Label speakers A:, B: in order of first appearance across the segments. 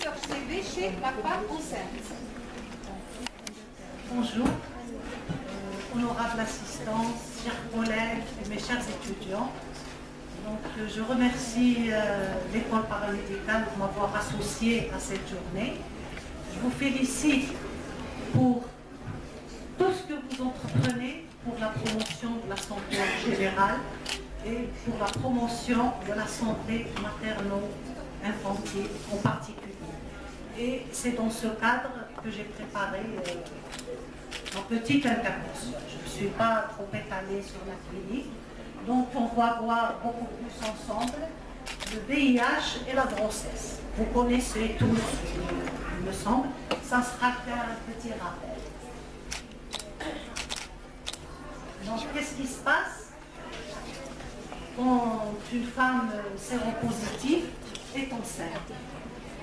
A: sur CV chez la femme enceinte.
B: Bonjour, honorable assistance, chers collègues et mes chers étudiants. Donc, je remercie l'école paramédicale de m'avoir associé à cette journée. Je vous félicite pour tout ce que vous entreprenez pour la promotion de la santé en général et pour la promotion de la santé materno-infantile en particulier. Et c'est dans ce cadre que j'ai préparé ma petite intervention. Je ne suis pas trop étalée sur la clinique, donc on va voir beaucoup plus ensemble le VIH et la grossesse. Vous connaissez tous, il me semble, ça sera qu'un petit rappel. Donc qu'est-ce qui se passe quand une femme séropositive est enceinte?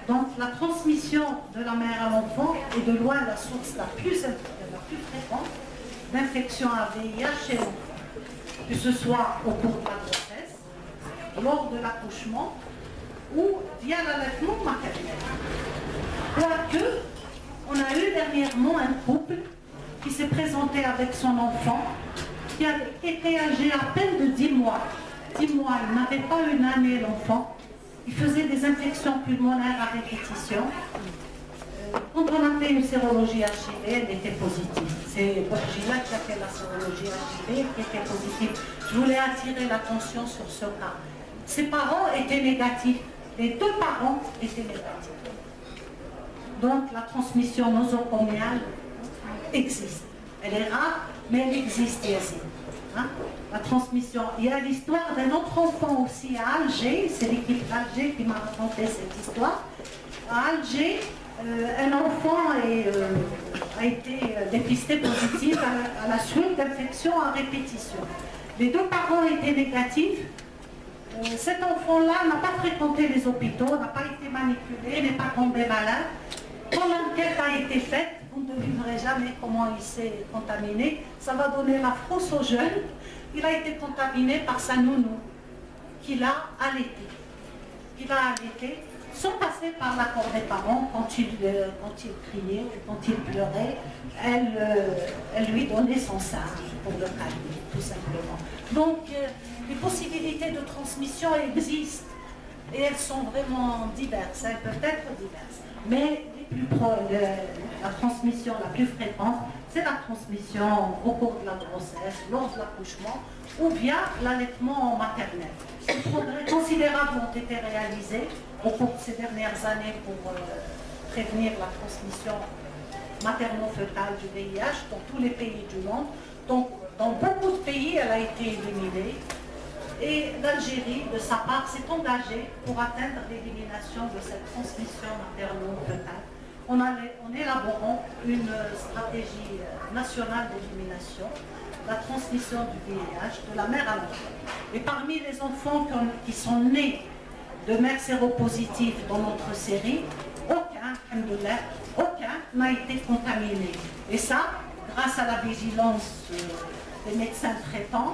B: Donc la transmission de la mère à l'enfant est de loin la source la plus fréquente d'infection à VIH chez l'enfant, que ce soit au cours de la grossesse, lors de l'accouchement ou via l'allaitement maternel. Quoique, on a eu dernièrement un couple qui s'est présenté avec son enfant qui était âgé à peine de 10 mois. 10 mois, il n'avait pas une année l'enfant. Il faisait des infections pulmonaires à répétition. Quand on a fait une sérologie HIV, elle était positive. C'est Borgila qui a fait la sérologie HIV qui était positive. Je voulais attirer l'attention sur ce cas. Ses parents étaient négatifs. Les deux parents étaient négatifs. Donc la transmission nosocomiale existe. Elle est rare, mais elle existe ici. Hein? La transmission. Il y a l'histoire d'un autre enfant aussi à Alger. C'est l'équipe d'Alger qui m'a raconté cette histoire. À Alger, un enfant a été dépisté positif à la suite d'infections à répétition. Les deux parents étaient négatifs. Cet enfant-là n'a pas fréquenté les hôpitaux, n'a pas été manipulé, n'est pas tombé malade. Quand l'enquête a été faite, vous ne devinerez jamais comment il s'est contaminé. Ça va donner la frousse aux jeunes. Il a été contaminé par sa nounou, qu'il a allaité. Il a allaité sans passer par l'accord des parents. Quand il criait ou quand il pleurait, elle lui donnait son sein pour le calmer, tout simplement. Donc, les possibilités de transmission existent et elles sont vraiment diverses. Elles peuvent être diverses. Mais la transmission la plus fréquente, c'est la transmission au cours de la grossesse, lors de l'accouchement ou via l'allaitement maternel. Des progrès considérables ont été réalisés au cours de ces dernières années pour prévenir la transmission materno-fœtale du VIH dans tous les pays du monde. Donc, dans beaucoup de pays, elle a été éliminée. Et l'Algérie, de sa part, s'est engagée pour atteindre l'élimination de cette transmission materno-fœtale en élaborant une stratégie nationale d'élimination de la transmission du VIH de la mère à l'enfant. Et parmi les enfants qui sont nés de mères séropositives dans notre série, aucun n'a été contaminé. Et ça, grâce à la vigilance des médecins traitants,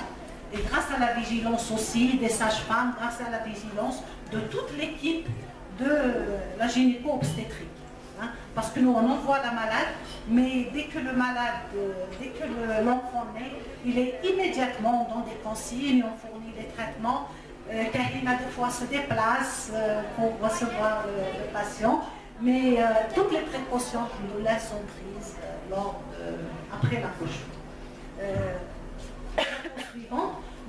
B: et grâce à la vigilance aussi des sages-femmes, grâce à la vigilance de toute l'équipe de la gynéco-obstétrique. Hein, parce que nous, on envoie la malade, mais dès que l'enfant naît, il est immédiatement dans des consignes, on fournit des traitements. Karina, des fois, se déplace pour recevoir le patient, mais toutes les précautions qui nous laissent sont prises après l'accouchement.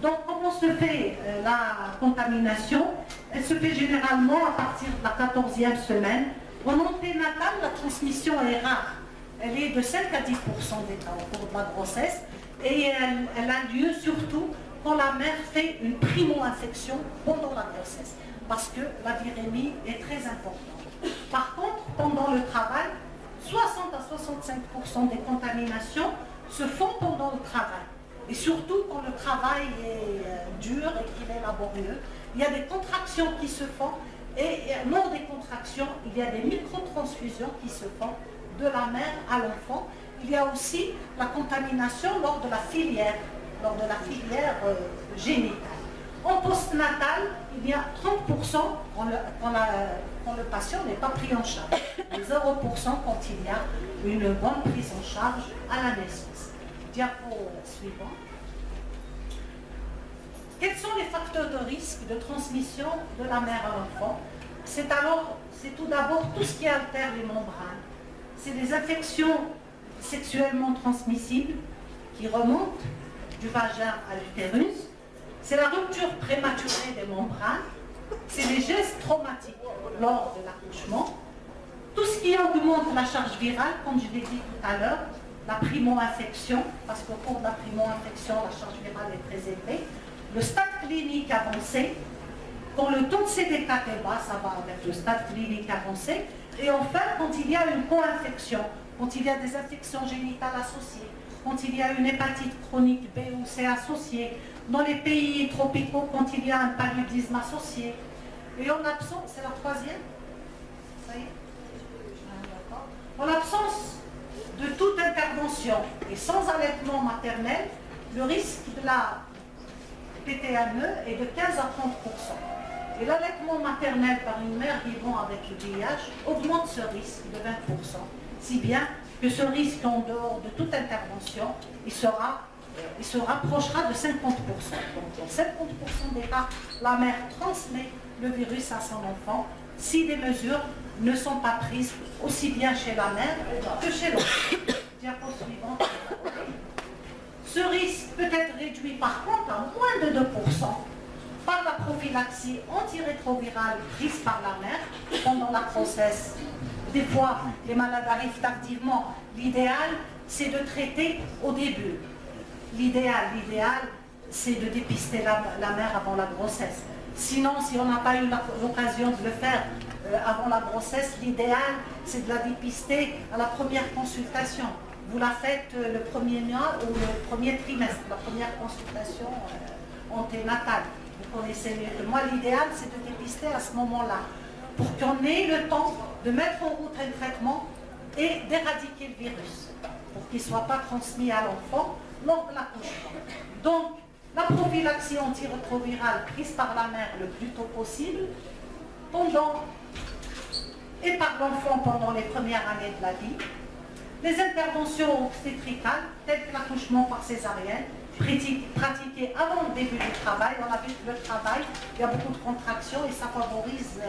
B: Donc, comment se fait la contamination? Elle se fait généralement à partir de la 14e semaine. En anténatal, la transmission est rare. Elle est de 5 à 10% des cas au cours de la grossesse et elle a lieu surtout quand la mère fait une primo-infection pendant la grossesse parce que la virémie est très importante. Par contre, pendant le travail, 60 à 65% des contaminations se font pendant le travail. Et surtout quand le travail est dur et qu'il est laborieux, il y a des contractions qui se font et lors des contractions, il y a des microtransfusions qui se font de la mère à l'enfant. Il y a aussi la contamination lors de la filière génitale. En postnatal, il y a 30% quand le patient n'est pas pris en charge, et 0% quand il y a une bonne prise en charge à la naissance. Diapo suivant. Quels sont les facteurs de risque de transmission de la mère à l'enfant? C'est tout d'abord tout ce qui altère les membranes. C'est les infections sexuellement transmissibles qui remontent du vagin à l'utérus. C'est la rupture prématurée des membranes. C'est les gestes traumatiques lors de l'accouchement. Tout ce qui augmente la charge virale, comme je l'ai dit tout à l'heure, la primo-infection, parce qu'au cours de la primo-infection, la charge virale est très élevée. Le stade clinique avancé, quand le taux de CDK est bas, ça va avec le stade clinique avancé. Et enfin, quand il y a une co-infection, quand il y a des infections génitales associées, quand il y a une hépatite chronique B ou C associée, dans les pays tropicaux, quand il y a un paludisme associé. Et en absence, c'est la troisième? Ça y est? D'accord. En l'absence de toute intervention et sans allaitement maternel, le risque de la PTME est de 15 à 30%. Et l'allaitement maternel par une mère vivant avec le VIH augmente ce risque de 20%. Si bien que ce risque en dehors de toute intervention, il se rapprochera de 50%. Donc dans 50% des cas, la mère transmet le virus à son enfant si des mesures ne sont pas prises aussi bien chez la mère que chez l'enfant. Diapo suivante. Ce risque peut être réduit par contre à moins de 2% par la prophylaxie antirétrovirale prise par la mère pendant la grossesse. Des fois, les malades arrivent tardivement. L'idéal, c'est de traiter au début. L'idéal, c'est de dépister la mère avant la grossesse. Sinon, si on n'a pas eu l'occasion de le faire avant la grossesse, l'idéal, c'est de la dépister à la première consultation. Vous la faites le premier mois ou le premier trimestre, la première consultation anténatale. Vous connaissez mieux que moi. L'idéal, c'est de dépister à ce moment-là, pour qu'on ait le temps de mettre en route un traitement et d'éradiquer le virus, pour qu'il ne soit pas transmis à l'enfant lors de l'accouchement. Donc, la prophylaxie antirétrovirale prise par la mère le plus tôt possible, et par l'enfant pendant les premières années de la vie. Les interventions obstétricales, telles que l'accouchement par césarienne, pratiquées avant le début du travail. On a vu que le travail, il y a beaucoup de contractions et ça favorise,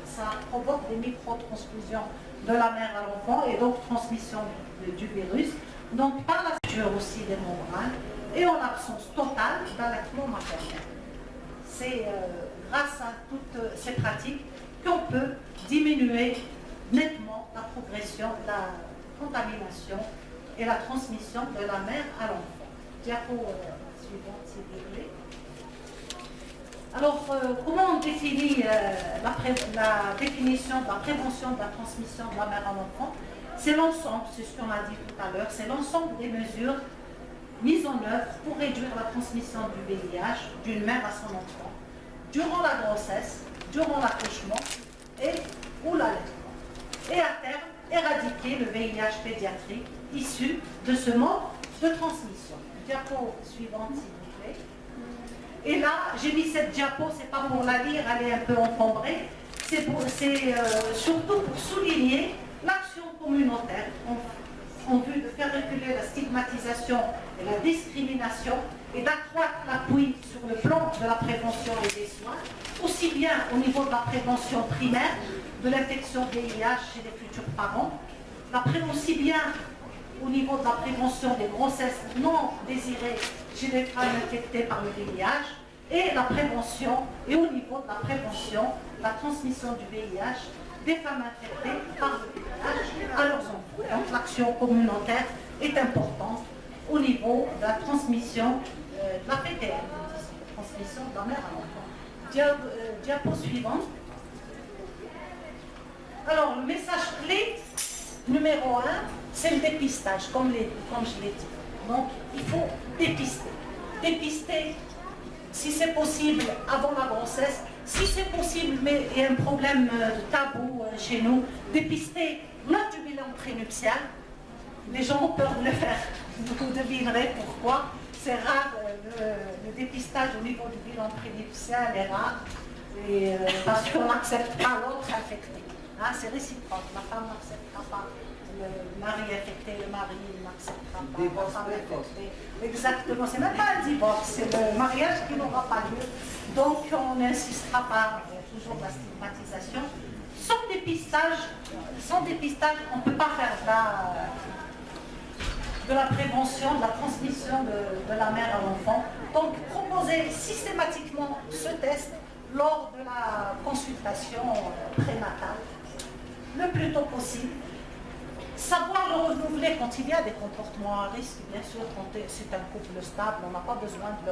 B: ça provoque des micro-transfusions de la mère à l'enfant et donc transmission du virus. Donc par la structure aussi des membranes et en absence totale d'allaitement maternel. C'est grâce à toutes ces pratiques qu'on peut diminuer nettement la progression, la contamination et la transmission de la mère à l'enfant. Diapo suivante, s'il vous plaît. Alors, comment on définit la définition de la prévention de la transmission de la mère à l'enfant? C'est l'ensemble, c'est ce qu'on a dit tout à l'heure, c'est l'ensemble des mesures mises en œuvre pour réduire la transmission du VIH d'une mère à son enfant durant la grossesse, durant l'accouchement ou l'allaitement. Et à terme, éradiquer le VIH pédiatrique issu de ce mode de transmission. Diapo suivante, s'il vous plaît. Et là, j'ai mis cette diapo, c'est pas pour la lire, elle est un peu encombrée, c'est surtout pour souligner l'action communautaire en vue de faire reculer la stigmatisation et la discrimination et d'accroître l'appui sur le plan de la prévention et des soins, aussi bien au niveau de la prévention primaire de l'infection VIH chez les futurs parents, aussi bien au niveau de la prévention des grossesses non désirées chez les femmes infectées par le VIH et la prévention, et au niveau de la prévention, la transmission du VIH des femmes infectées par le VIH à leurs enfants. Donc l'action communautaire est importante au niveau de la transmission de la PTM, transmission de la mère à l'enfant. Diapo suivante. Alors le message clé numéro 1, c'est le dépistage, comme je l'ai dit. Donc il faut dépister. Dépister, si c'est possible, avant la grossesse. Si c'est possible, mais il y a un problème tabou chez nous, dépister lors du bilan prénuptial. Les gens ont peur de le faire. Vous devinerez pourquoi. c'est rare, le dépistage au niveau du bilan prénuptial est rare, et, parce qu'on n'accepte pas l'autre infecté. Hein, c'est réciproque, la femme n'acceptera pas le mari infecté, le mari n'acceptera pas la femme infectée. Exactement, c'est même pas un divorce, c'est le mariage qui n'aura pas lieu. Donc on n'insistera pas, toujours la stigmatisation. Sans dépistage, on ne peut pas faire de la prévention, de la transmission de la mère à l'enfant. Donc proposer systématiquement ce test lors de la consultation prénatale, le plus tôt possible. Savoir le renouveler quand il y a des comportements à risque, bien sûr, quand c'est un couple stable, on n'a pas besoin de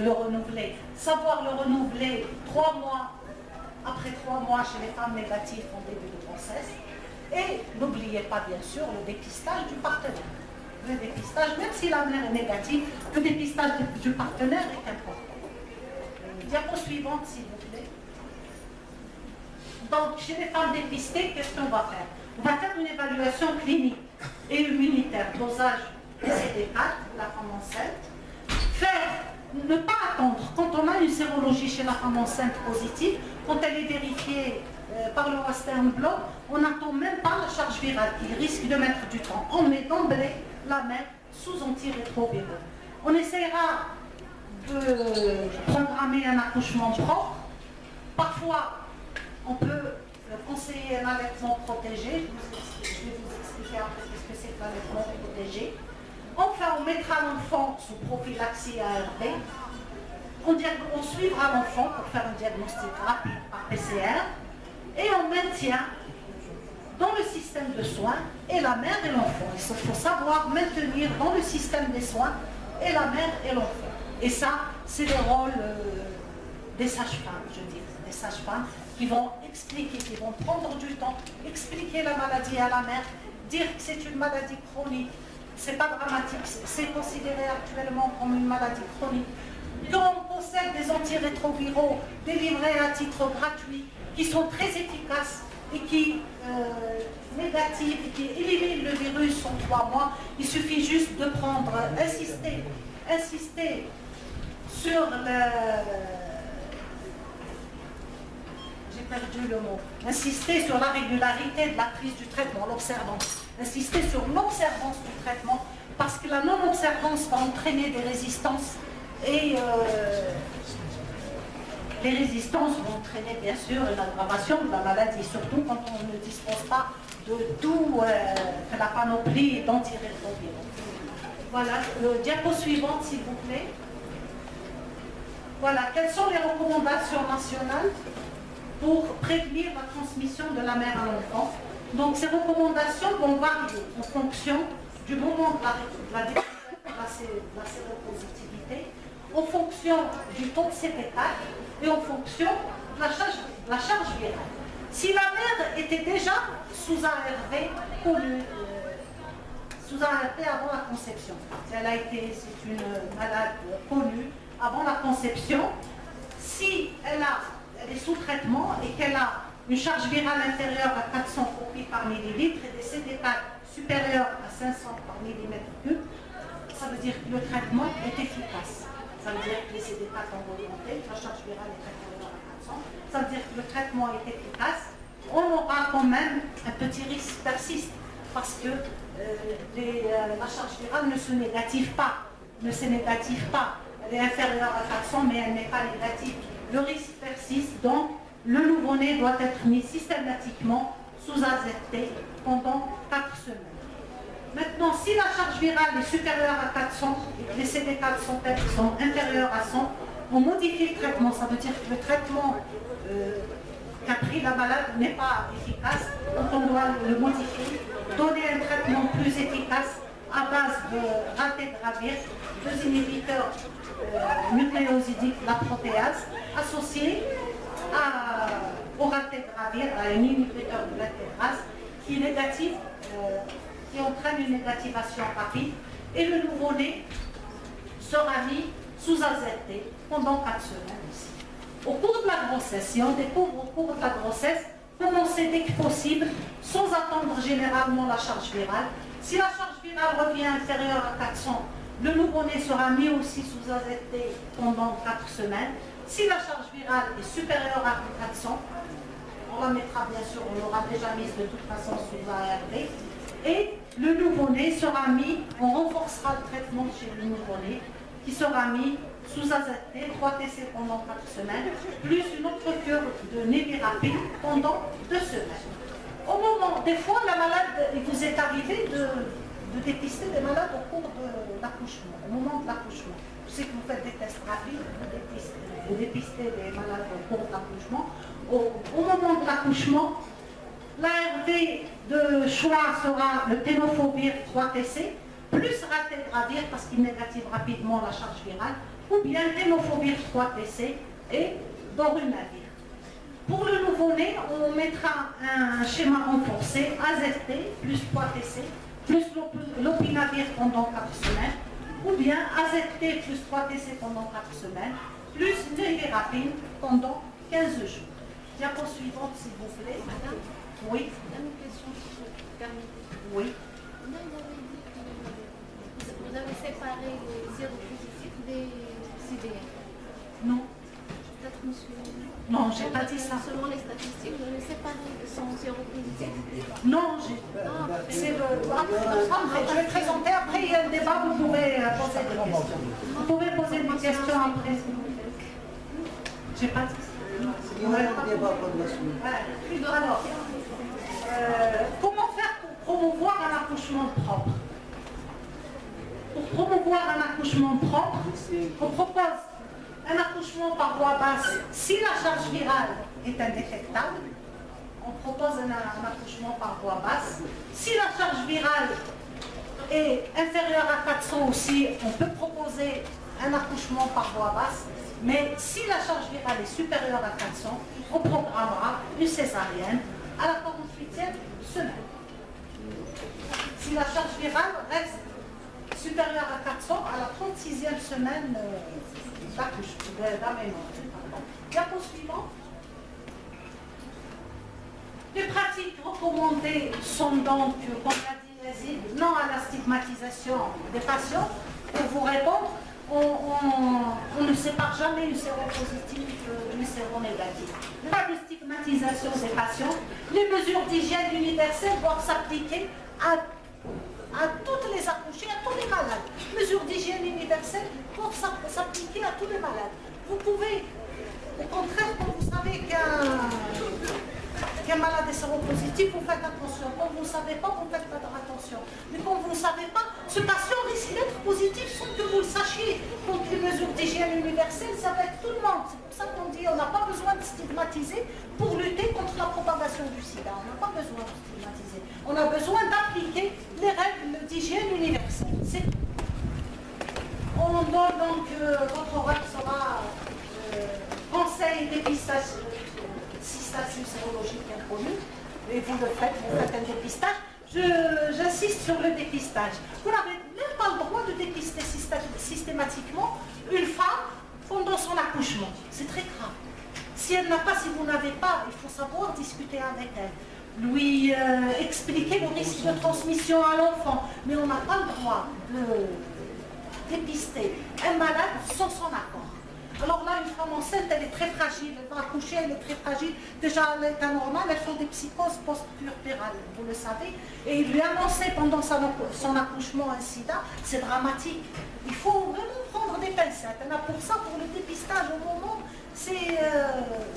B: le renouveler. Savoir le renouveler 3 mois, après 3 mois chez les femmes négatives en début de grossesse. Et n'oubliez pas, bien sûr, le dépistage du partenaire. Le dépistage, même si la mère est négative, le dépistage du partenaire est important. Diapo suivante, s'il vous plaît. Donc, chez les femmes dépistées, qu'est-ce qu'on va faire? On va faire une évaluation clinique et immunitaire, dosage CD4 pour la femme enceinte. Ne pas attendre, quand on a une sérologie chez la femme enceinte positive, quand elle est vérifiée par le Western blot, on n'attend même pas la charge virale, qui risque de mettre du temps. On met d'emblée la mère sous antirétroviraux. On essaiera de programmer un accouchement propre. Parfois, on peut conseiller un allaitement protégé. Je vais vous expliquer après ce que c'est que l'allaitement protégé. Enfin, on mettra l'enfant sous prophylaxie ARV. On suivra l'enfant pour faire un diagnostic rapide par PCR. Et on maintient dans le système de soins et la mère et l'enfant. Il faut savoir maintenir dans le système des soins et la mère et l'enfant. Et ça, c'est le rôle des sages-femmes, je dis, des sages-femmes qui vont expliquer, qui vont prendre du temps, expliquer la maladie à la mère, dire que c'est une maladie chronique, c'est pas dramatique, c'est considéré actuellement comme une maladie chronique. Donc on possède des antirétroviraux délivrés à titre gratuit, qui sont très efficaces et qui négatifs, et qui éliminent le virus en 3 mois. Il suffit juste de prendre, insister sur j'ai perdu le mot. Insister sur la régularité de la prise du traitement, l'observance. Insister sur l'observance du traitement, parce que la non-observance va entraîner des résistances et les résistances vont entraîner bien sûr une aggravation de la maladie, surtout quand on ne dispose pas de tout la panoplie d'antirétroviraux. Voilà, le diapo suivante s'il vous plaît. Voilà, quelles sont les recommandations nationales pour prévenir la transmission de la mère à l'enfant? Donc ces recommandations vont varier en fonction du moment de la séropositivité, en fonction du taux de CD4 et en fonction de la charge virale. Si la mère était déjà sous ARV connue, sous ARV avant la conception, c'est une malade connue avant la conception, si elle est sous traitement et qu'elle a une charge virale inférieure à 400 copies par millilitre et des CD4 supérieurs à 500 par millimètre cube, ça veut dire que le traitement est efficace. Ça veut dire que les CD4 ont augmenté, la charge virale est inférieure à 400, ça veut dire que le traitement est efficace. On aura quand même un petit risque persiste parce que la charge virale ne se négative pas. Elle est inférieure à 400 mais elle n'est pas négative. Le risque persiste, donc le nouveau-né doit être mis systématiquement sous AZT pendant 4 semaines. Maintenant, si la charge virale est supérieure à 400 et que les CD4 sont inférieurs à 100, on modifie le traitement. Ça veut dire que le traitement qu'a pris la malade n'est pas efficace, donc on doit le modifier, donner un traitement plus efficace à base de raltegravir, 2 inhibiteurs nucléosidiques, la protéase, associés au raltegravir, à un inhibiteur de l'intégrase qui est négatif, qui entraîne une négativation rapide, et le nouveau-né sera mis sous AZT pendant 4 semaines aussi. Au cours de la grossesse, si on découvre au cours de la grossesse, commencer dès que possible, sans attendre généralement la charge virale. Si la charge virale revient inférieure à 400, Le nouveau-né sera mis aussi sous AZT pendant 4 semaines. Si la charge virale est supérieure à 400, on la mettra bien sûr, on l'aura déjà mise de toute façon sous ARV. Et le nouveau-né sera mis, on renforcera le traitement chez le nouveau-né, qui sera mis sous AZT, 3 TC pendant 4 semaines, plus une autre cure de névirapine pendant 2 semaines. Au moment, des fois, la malade, il vous est arrivé de dépister des malades au cours de l'accouchement, au moment de l'accouchement. Je sais que vous faites des tests rapides, vous dépistez des malades au cours de l'accouchement. Au moment de l'accouchement, l'ARV de choix sera le tenofovir 3 TC, plus raltegravir parce qu'il négative rapidement la charge virale, ou bien tenofovir 3 TC et dorunavir. Pour le nouveau-né, on mettra un schéma renforcé, AZT plus 3 TC, plus lopinavir pendant 4 semaines, ou bien AZT plus 3 TC pendant 4 semaines, plus nevirapine pendant 15 jours. Diapo suivante, s'il vous plaît.
C: Madame,
B: Oui.
C: une question, si vous permettez.
B: Oui.
C: Vous avez séparé les séropositifs des CDR.
B: Non.
C: Peut-être, monsieur.
B: Non, j'ai pas dit ça.
C: Selon les statistiques, vous avez séparé son séropositif.
B: Non,
C: Ah,
B: c'est le. Après, je vais présenter. Après, il y a le débat. Vous pouvez poser des questions. Vous pouvez poser des questions après. J'ai pas dit ça.
D: Il y aura un débat pour la suite.
B: Ouais. Alors, comment faire pour promouvoir un accouchement propre? Pour promouvoir un accouchement propre, on propose un accouchement par voie basse si la charge virale est indétectable. On propose un accouchement par voie basse. Si la charge virale est inférieure à 400 aussi, on peut proposer un accouchement par voie basse. Mais si la charge virale est supérieure à 400, on programmera une césarienne à la 48e semaine. Si la charge virale reste supérieure à 400, à la 36e semaine d'aménagement. Diapo suivant. Les pratiques recommandées sont donc, comme l'a dit Yazid, non à la stigmatisation des patients. Pour vous répondre, on ne sépare jamais une séropositive d'une séronégative. Pas de stigmatisation des patients. Les mesures d'hygiène universelle doivent s'appliquer à toutes les accouchées, à tous les malades. Mesures d'hygiène universelle doivent s'appliquer à tous les malades. Vous pouvez, au contraire, quand vous savez qu'un malade est séropositif, vous faites attention. Quand vous ne savez pas, vous ne faites pas attention. Mais quand vous ne savez pas, ce patient risque d'être positif sans que vous le sachiez. Donc les mesures d'hygiène universelle, ça va être tout le monde. C'est pour ça qu'on dit qu'on n'a pas besoin de stigmatiser pour lutter contre la propagation du sida. On n'a pas besoin de stigmatiser. On a besoin d'appliquer les règles d'hygiène universelle. C'est tout. On donne donc, votre rôle sera conseil dépistage cystatus sérologique inconnu, et vous le faites, vous faites un dépistage. J'insiste sur le dépistage. Vous n'avez même pas le droit de dépister systématiquement une femme pendant son accouchement. C'est très grave. Si elle n'a pas, si vous n'avez pas, il faut savoir discuter avec elle. Lui expliquer le risque de transmission à l'enfant. Mais on n'a pas le droit de dépister un malade sans son accord. Alors là, une femme enceinte, elle est très fragile, elle va accoucher, elle est très fragile. Déjà, à l'état normal, elles font des psychoses post-puerpérales, vous le savez. Et lui annoncer pendant son accouchement un sida, c'est dramatique. Il faut vraiment prendre des pincettes. Pour ça, pour le dépistage au moment, c'est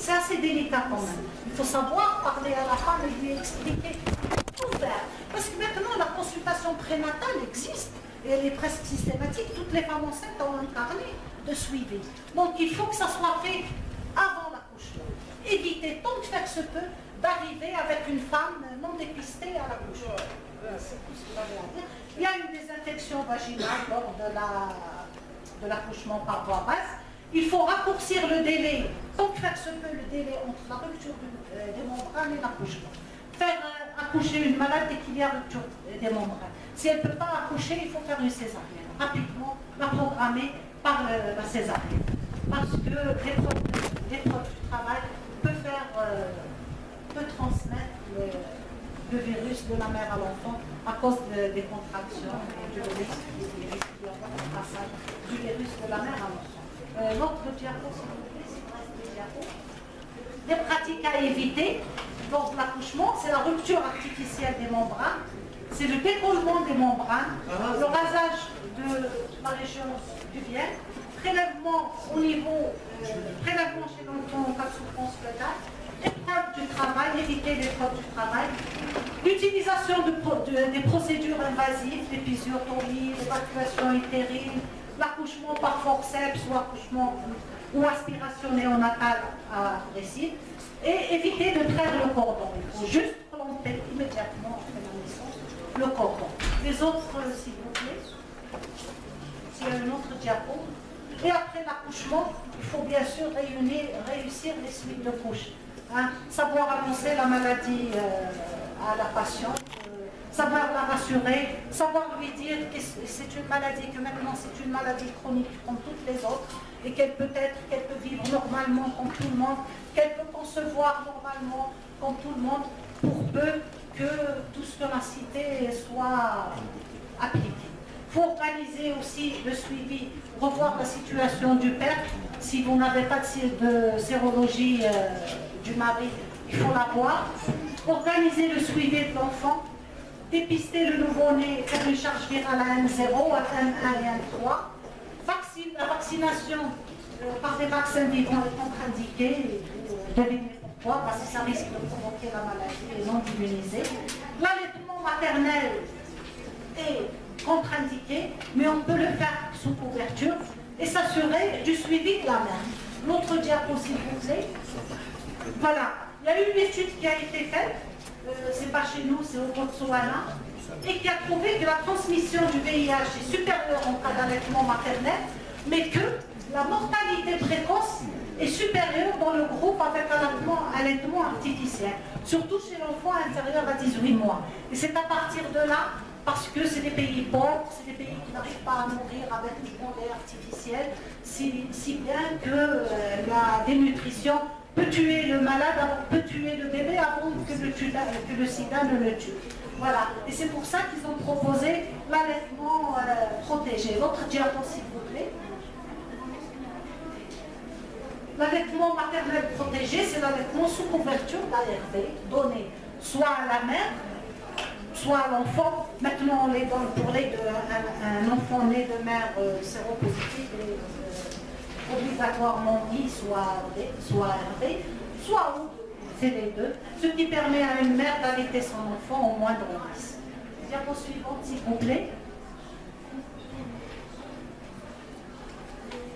B: assez délicat quand même. Il faut savoir parler à la femme et lui expliquer tout faire. Parce que maintenant, la consultation prénatale existe. Et elle est presque systématique. Toutes les femmes enceintes ont un carnet de suivi. Donc il faut que ça soit fait avant l'accouchement. Évitez tant que faire se peut d'arriver avec une femme non dépistée à l'accouchement. C'est tout ce que j'avais à dire. Il y a une désinfection vaginale lors de l'accouchement par voie basse. Il faut raccourcir le délai, tant que faire se peut, le délai entre la rupture des membranes et l'accouchement. Faire accoucher une malade dès qu'il y a rupture des membranes. Si elle ne peut pas accoucher, il faut faire une césarienne. Rapidement, la programmer par la césarienne. Parce que l'épreuve du travail peut transmettre le virus de la mère à l'enfant à cause des contractions et du risque. risque d'y avoir un passage du virus de la mère à l'enfant. L'autre diapo, s'il vous plaît, c'est le reste des diapos. Des pratiques à éviter lors de l'accouchement, c'est la rupture artificielle des membranes, c'est le décollement des membranes, le rasage de la région du bien, prélèvement au niveau, prélèvement chez l'enfant en cas de souffrance fœtale, épreuve du travail, éviter l'épreuve du travail, l'utilisation des procédures invasives, l'épisiotomie, l'évacuation utérine, l'accouchement par forceps ou accouchement ou aspiration néonatale agressive, et éviter de traire le cordon. Il faut juste planter immédiatement après la naissance le cordon. Les autres, s'il vous plaît, s'il y a une autre diapo. Et après l'accouchement, il faut bien sûr réussir les suites de couches. Hein, savoir annoncer la maladie à la patiente, savoir la rassurer, savoir lui dire que c'est une maladie, que maintenant c'est une maladie chronique comme toutes les autres, et qu'elle peut vivre normalement comme tout le monde, qu'elle peut concevoir normalement comme tout le monde, pour peu que tout ce qu'on a cité soit appliqué. Il faut organiser aussi le suivi, revoir la situation du père. Si vous n'avez pas de sérologie du mari, il faut l'avoir. Organiser le suivi de l'enfant, dépister le nouveau-né, faire une charge virale à N0, à N1 et N3. La vaccination par des vaccins vivants est contre-indiquée. Devinez pourquoi, parce que ça risque de provoquer la maladie et non d'immuniser. L'allaitement maternel est contre-indiqué, mais on peut le faire sous couverture et s'assurer du suivi de la mère. L'autre diapo, s'il vous plaît. Voilà, il y a eu une étude qui a été faite, c'est pas chez nous, c'est au Botswana, et qui a trouvé que la transmission du VIH est supérieure en cas d'allaitement maternel, mais que la mortalité précoce est supérieure dans le groupe avec allaitement artificiel, surtout chez l'enfant inférieur à 18 mois. Et c'est à partir de là, parce que c'est des pays pauvres, c'est des pays qui n'arrivent pas à nourrir avec du lait artificiel, si bien que la dénutrition peut tuer le malade, peut tuer le bébé avant que le sida ne le tue. Voilà. Et c'est pour ça qu'ils ont proposé l'allaitement protégé. Votre diapo, s'il vous plaît. L'allaitement maternel protégé, c'est l'allaitement sous couverture d'ARV, donné soit à la mère, soit à l'enfant. Maintenant, on les donne pour un enfant né de mère séropositive, obligatoirement I, soit RV, soit O, c'est les deux, ce qui permet à une mère d'allaiter son enfant au moindre risque. Diapo suivante, s'il vous plaît.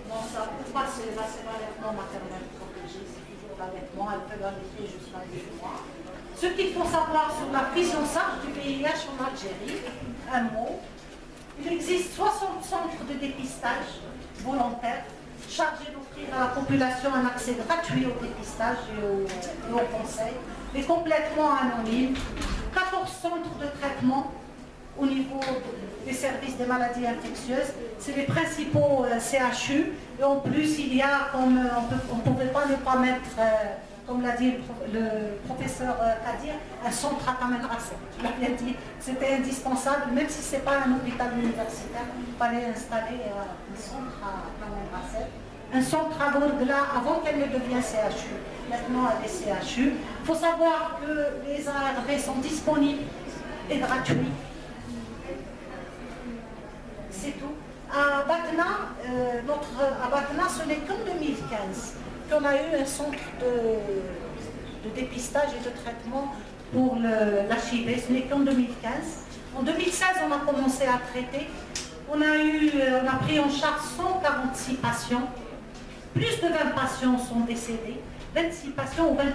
B: Non, ça peut passer, là c'est l'allaitement maternel protégé, c'est toujours l'allaitement, elle peut l'allaiter jusqu'à 8 mois. Ce qu'il faut savoir sur la prise en charge du VIH en Algérie, un mot, il existe 60 centres de dépistage volontaires chargés d'offrir à la population un accès gratuit au dépistage et au conseil, et complètement anonyme, 14 centres de traitement au niveau des services des maladies infectieuses, c'est les principaux CHU, et en plus il y a, comme on ne pouvait pas ne pas mettre, comme l'a dit le professeur Kadir, un centre à Taman Rasset. Je l'ai bien dit, c'était indispensable, même si ce n'est pas un hôpital universitaire, il fallait installer un centre à Taman Rasset. Un centre à Bourgla avant qu'elle ne devienne CHU. Maintenant elle est CHU. Il faut savoir que les ARV sont disponibles et gratuits. C'est tout. À Batna, ce n'est qu'en 2015 qu'on a eu un centre de dépistage et de traitement pour l'HIV. Ce n'est qu'en 2015. En 2016, on a commencé à traiter. On a pris en charge 146 patients. Plus de 20 patients sont décédés. 26 patients ou 24,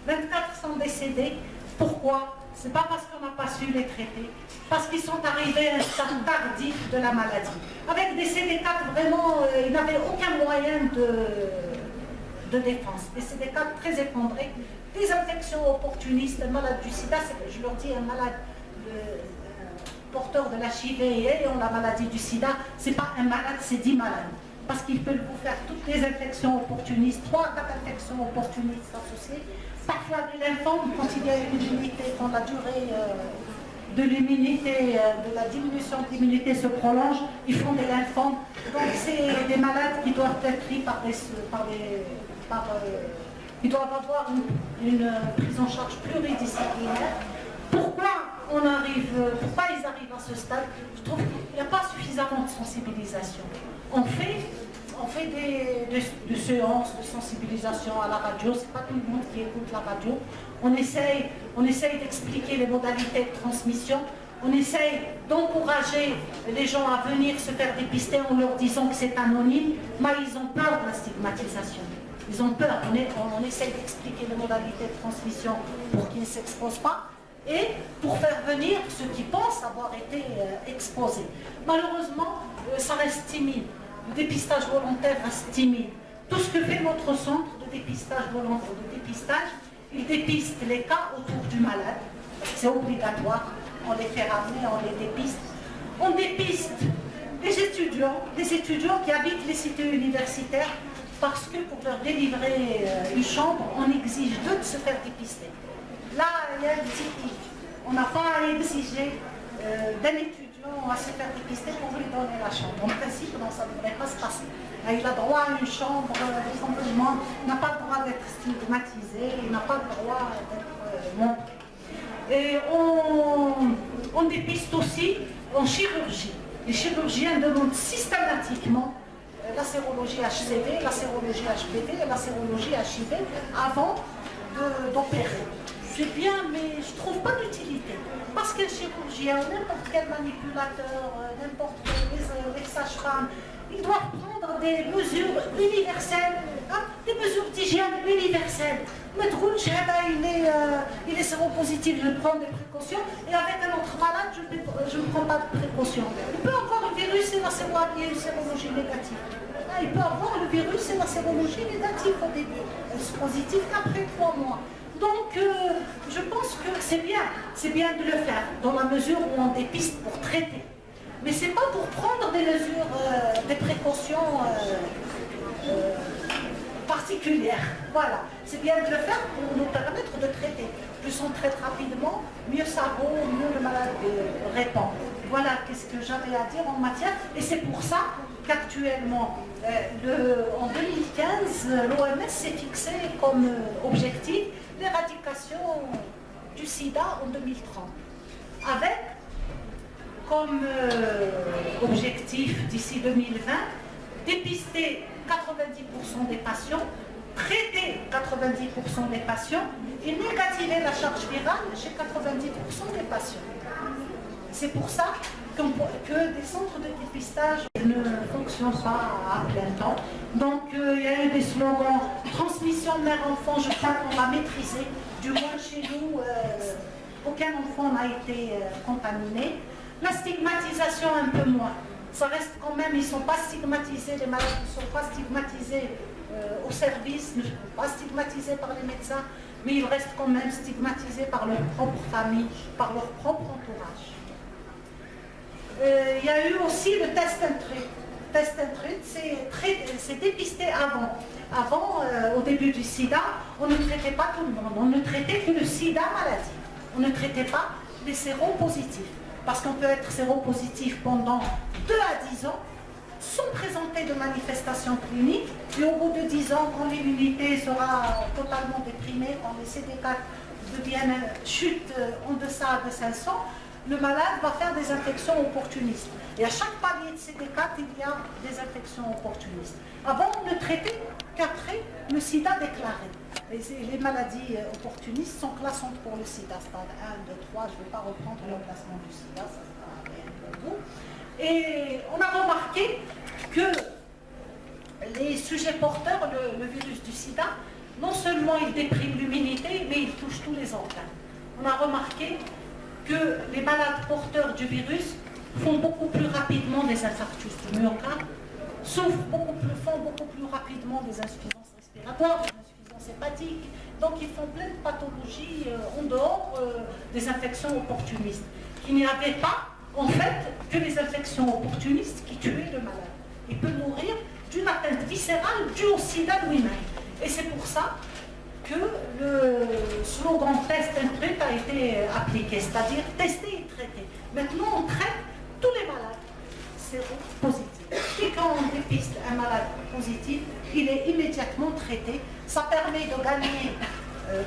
B: 24 sont décédés. Pourquoi? Ce n'est pas parce qu'on n'a pas su les traiter, parce qu'ils sont arrivés à un stade tardif de la maladie. Avec des CD4, vraiment, ils n'avaient aucun moyen de défense. Des CD4 très effondrés, des infections opportunistes, un malade du sida, je leur dis un malade porteur de l'HIV et ont la maladie du sida, ce n'est pas un malade, c'est 10 malades. Parce qu'ils peuvent vous faire toutes les infections opportunistes, 3 à 4 infections opportunistes associées. Parfois des lymphomes, quand il y a une unité, quand la durée de l'immunité, de la diminution de l'immunité se prolonge, ils font des lymphomes. Donc c'est des malades qui doivent être pris ils doivent avoir une prise en charge pluridisciplinaire. Pourquoi ils arrivent à ce stade? Je trouve qu'il n'y a pas suffisamment de sensibilisation. On fait des séances de sensibilisation à la radio, c'est pas tout le monde qui écoute la radio. On essaye d'expliquer les modalités de transmission, on essaye d'encourager les gens à venir se faire dépister en leur disant que c'est anonyme, mais ils ont peur de la stigmatisation. Ils ont peur, on essaye d'expliquer les modalités de transmission pour qu'ils ne s'exposent pas et pour faire venir ceux qui pensent avoir été exposés. Malheureusement, ça reste timide. Le dépistage volontaire reste timide. Tout ce que fait notre centre de dépistage volontaire, il dépiste les cas autour du malade. C'est obligatoire. On les fait ramener, on les dépiste. On dépiste des étudiants qui habitent les cités universitaires parce que pour leur délivrer une chambre, on exige d'eux de se faire dépister. Là, il y a un petit hic. On n'a pas à exiger d'un étudiant à se faire dépister pour lui donner la chambre. En principe, non, ça ne devrait pas se passer. Il a droit à une chambre, simplement, il n'a pas le droit d'être stigmatisé, il n'a pas le droit d'être montré. Et on dépiste aussi en chirurgie. Les chirurgiens demandent systématiquement la sérologie HCV, la sérologie HPV et la sérologie HIV avant d'opérer. C'est bien, mais je ne trouve pas d'utilité. Parce qu'un chirurgien, n'importe quel manipulateur, n'importe quel les sages-femmes, ils doivent prendre des mesures universelles, des mesures d'hygiène universelles. Il est séropositif, je prends des précautions, et avec un autre malade, je ne prends pas de précautions. Il peut avoir le virus et la sérologie négative. Il peut avoir le virus et la sérologie négative au début, positif qu'après 3 mois. Donc, je pense que c'est bien de le faire, dans la mesure où on dépiste pour traiter. Mais ce n'est pas pour prendre des mesures, des précautions particulières. Voilà, c'est bien de le faire pour nous permettre de traiter. Plus on traite rapidement, mieux ça vaut, mieux le malade répond. Voilà qu'est-ce que j'avais à dire en matière. Et c'est pour ça qu'actuellement, en 2015, l'OMS s'est fixé comme objectif l'éradication du sida en 2030. Avec comme objectif d'ici 2020, dépister 90% des patients, traiter 90% des patients et négativer la charge virale chez 90% des patients. C'est pour ça que des centres de dépistage ne fonctionnent pas à plein temps. Donc il y a eu des slogans « Transmission mère-enfant, je crois qu'on va maîtriser. Du moins chez nous, aucun enfant n'a été contaminé. La stigmatisation un peu moins. Ça reste quand même, ils ne sont pas stigmatisés, les malades ne sont pas stigmatisés au service, ne sont pas stigmatisés par les médecins, mais ils restent quand même stigmatisés par leur propre famille, par leur propre entourage. Il y a eu aussi le test intrus. Le test intrus, c'est dépisté avant. Avant, au début du sida, on ne traitait pas tout le monde, on ne traitait que le sida maladie. On ne traitait pas les séropositifs. Parce qu'on peut être séropositif pendant 2 à 10 ans, sans présenter de manifestations cliniques, et au bout de 10 ans, quand l'immunité sera totalement déprimée, quand les CD4 chutent en deçà de 500, le malade va faire des infections opportunistes. Et à chaque palier de CD4, il y a des infections opportunistes. Avant, on ne traitait qu'après le sida déclaré. Les maladies opportunistes sont classantes pour le sida, stade 1, 2, 3, je ne vais pas reprendre le classement du sida, ça sera rien pour vous. Et on a remarqué que les sujets porteurs, le virus du sida, non seulement il déprime l'immunité, mais il touche tous les organes. On a remarqué que les malades porteurs du virus font beaucoup plus rapidement des infarctus du myocarde, font beaucoup plus rapidement des insuffisances respiratoires, hépatiques. Donc ils font plein de pathologies en dehors des infections opportunistes. Il n'y avait pas, en fait, que les infections opportunistes qui tuaient le malade. Il peut mourir d'une atteinte viscérale due au sida lui-même. Et c'est pour ça que le slogan Test and Treat a été appliqué, c'est-à-dire tester et traiter. Maintenant, on traite tous les malades séropositifs. Et quand on dépiste un malade positif, il est immédiatement traité. Ça permet de gagner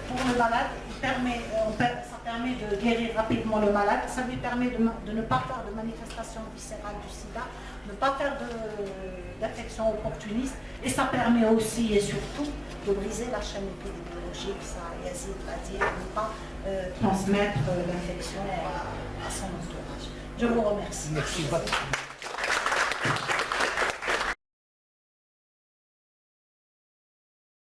B: pour le malade, ça permet de guérir rapidement le malade, ça lui permet de ne pas faire de manifestation viscérale du sida, de ne pas faire d'infection opportuniste, et ça permet aussi et surtout de briser la chaîne épidémiologique, ça Yazid l'a dit, de ne pas transmettre l'infection à son entourage. Je vous remercie.
E: Merci.